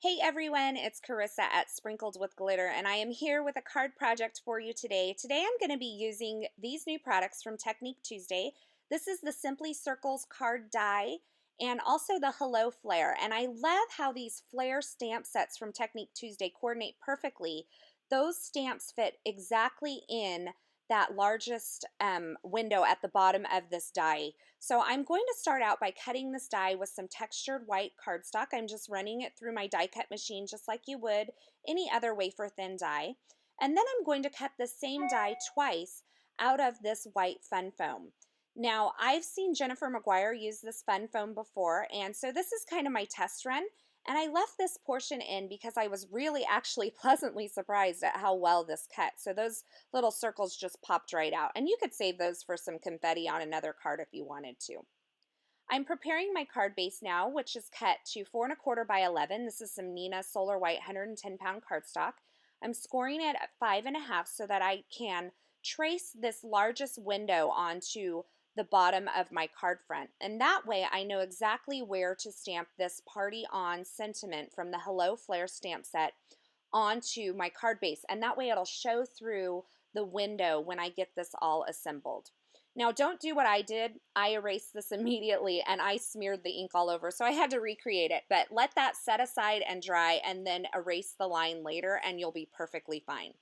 Hey everyone, it's Carissa at Sprinkled with Glitter, and I am here with a card project for you today. Today I'm going to be using these new products from Technique Tuesday. This is the Simply Circles card die and also the Hello Flare. And I love how these flare stamp sets from Technique Tuesday coordinate perfectly. Those stamps fit exactly in that largest window at the bottom of this die. So I'm going to start out by cutting this die with some textured white cardstock. I'm just running it through my die cut machine just like you would any other wafer thin die. And then I'm going to cut the same die twice out of this white fun foam. Now, I've seen Jennifer McGuire use this fun foam before, and so this is kind of my test run. And I left this portion in because I was really actually pleasantly surprised at how well this cut. So those little circles just popped right out. And you could save those for some confetti on another card if you wanted to. I'm preparing my card base now, which is cut to 4¼ by 11. This is some Neenah Solar White 110-pound cardstock. I'm scoring it at 5½ so that I can trace this largest window onto the bottom of my card front. And that way I know exactly where to stamp this Party On sentiment from the Hello Flare stamp set onto my card base. And that way it'll show through the window when I get this all assembled. Now don't do what I did. I erased this immediately and I smeared the ink all over, so I had to recreate it. But let that set aside and dry and then erase the line later and you'll be perfectly fine.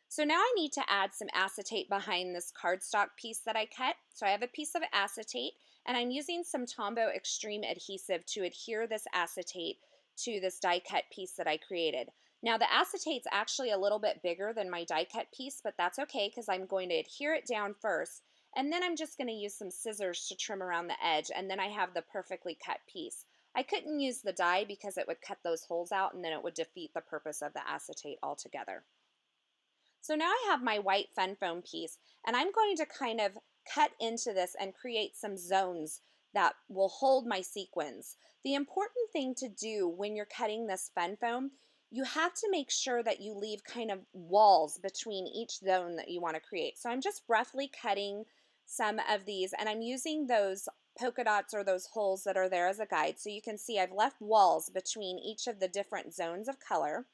So now I need to add some acetate behind this cardstock piece that I cut. So I have a piece of acetate and I'm using some Tombow Extreme adhesive to adhere this acetate to this die cut piece that I created. Now the acetate's actually a little bit bigger than my die cut piece, but that's okay because I'm going to adhere it down first, and then I'm just going to use some scissors to trim around the edge, and then I have the perfectly cut piece. I couldn't use the die because it would cut those holes out and then it would defeat the purpose of the acetate altogether. So now I have my white fun foam piece, and I'm going to kind of cut into this and create some zones that will hold my sequins. The important thing to do when you're cutting this fun foam, you have to make sure that you leave kind of walls between each zone that you want to create. So I'm just roughly cutting some of these, and I'm using those polka dots or those holes that are there as a guide. So you can see I've left walls between each of the different zones of color.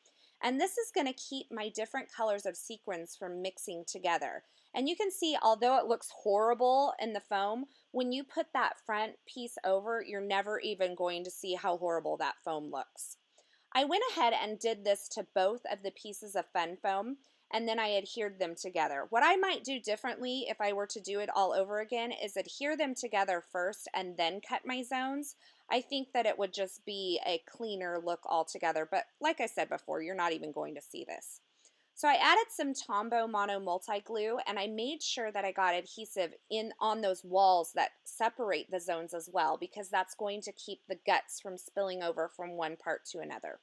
And this is going to keep my different colors of sequins from mixing together. And you can see, although it looks horrible in the foam, when you put that front piece over, you're never even going to see how horrible that foam looks. I went ahead and did this to both of the pieces of fun foam, and then I adhered them together. What I might do differently if I were to do it all over again is adhere them together first and then cut my zones. I think that it would just be a cleaner look altogether, but like I said before, you're not even going to see this. So I added some Tombow Mono Multi Glue, and I made sure that I got adhesive in on those walls that separate the zones as well, because that's going to keep the guts from spilling over from one part to another.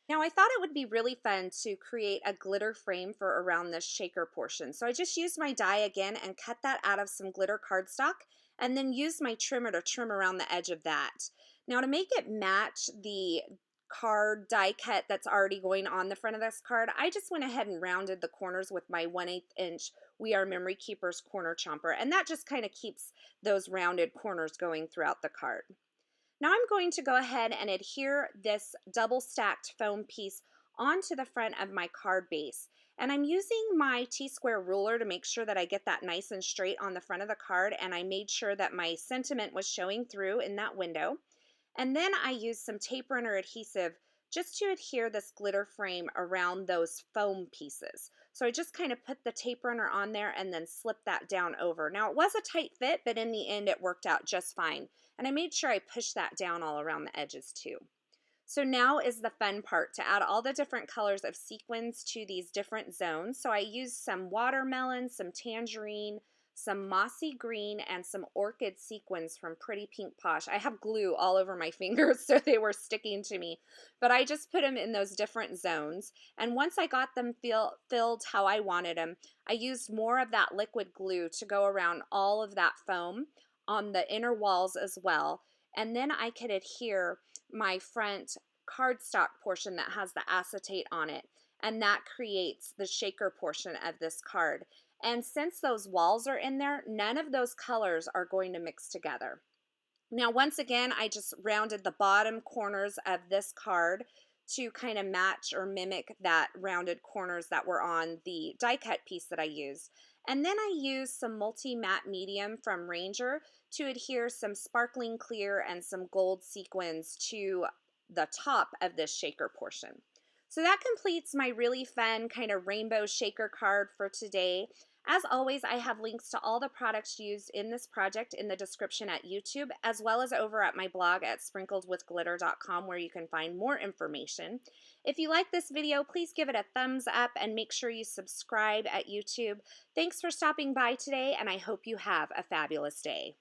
Now I thought it would be really fun to create a glitter frame for around this shaker portion. So I just used my die again and cut that out of some glitter cardstock and then used my trimmer to trim around the edge of that. Now to make it match the card die cut that's already going on the front of this card, I just went ahead and rounded the corners with my 1/8 inch We Are Memory Keepers corner chomper, and that just kind of keeps those rounded corners going throughout the card. Now I'm going to go ahead and adhere this double stacked foam piece onto the front of my card base. And I'm using my T-square ruler to make sure that I get that nice and straight on the front of the card, and I made sure that my sentiment was showing through in that window. And then I used some tape runner adhesive just to adhere this glitter frame around those foam pieces. So I just kind of put the tape runner on there and then slip that down over. Now it was a tight fit, but in the end it worked out just fine. And I made sure I pushed that down all around the edges too. So now is the fun part, to add all the different colors of sequins to these different zones. So I used some watermelon, some tangerine, some mossy green, and some orchid sequins from Pretty Pink Posh. I have glue all over my fingers, so they were sticking to me. But I just put them in those different zones. And once I got them filled how I wanted them, I used more of that liquid glue to go around all of that foam on the inner walls as well. And then I could adhere my front cardstock portion that has the acetate on it, and that creates the shaker portion of this card. And since those walls are in there, none of those colors are going to mix together. Now, once again, I just rounded the bottom corners of this card to kind of match or mimic that rounded corners that were on the die cut piece that I used. And then I used some multi-matte medium from Ranger to adhere some sparkling clear and some gold sequins to the top of this shaker portion. So that completes my really fun kind of rainbow shaker card for today. As always, I have links to all the products used in this project in the description at YouTube, as well as over at my blog at sprinkledwithglitter.com, where you can find more information. If you like this video, please give it a thumbs up and make sure you subscribe at YouTube. Thanks for stopping by today, and I hope you have a fabulous day.